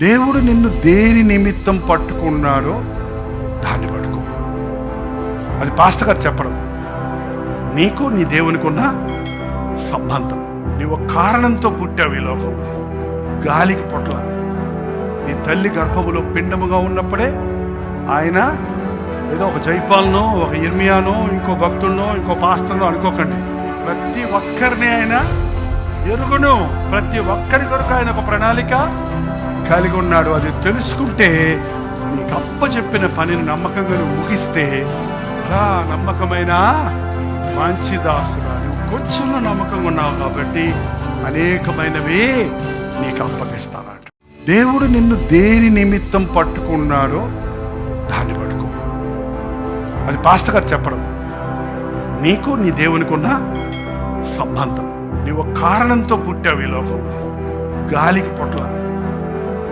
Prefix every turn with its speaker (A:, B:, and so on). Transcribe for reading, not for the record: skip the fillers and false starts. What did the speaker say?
A: దేవుడు నిన్ను దేని నిమిత్తం పట్టుకున్నాడో దాన్ని పట్టుకో. అది పాస్టర్ గారు చెప్పడం. నీకు నీ దేవునికి ఉన్న సంబంధం. నీవు కారణంతో పుట్టావు ఈ లోకం. గాలికి పొట్ల నీ తల్లి గర్భములో పిండముగా ఉన్నప్పుడే ఆయన ఏదో ఒక జైపాల్నో ఒక ఇర్మియానో ఇంకో భక్తుడినో ఇంకో పాస్టర్నో అనుకోకండి. ప్రతి ఒక్కరిని ఆయన ఎరుగును. ప్రతి ఒక్కరి కొరకు ఆయన ఒక ప్రణాళిక కలిగి ఉన్నాడు. అది తెలుసుకుంటే నీకు అప్పచెప్పిన పనిని నమ్మకంగా నువ్వు ముగిస్తే, రా నమ్మకమైన మంచి దాసుడా, నువ్వు కొంచెంలో నమ్మకంగా ఉన్నావు కాబట్టి అనేకమైనవి నీకు అప్పగిస్తానంట. దేవుడు నిన్ను దేని నిమిత్తం పట్టుకున్నాడో దాన్ని పట్టుకో. అది పాస్టర్ గారు చెప్పడం. నీకు నీ దేవునికి ఉన్న సంబంధం. నీవు కారణంతో పుట్టావు ఈ లోకం. గాలికి పొట్ల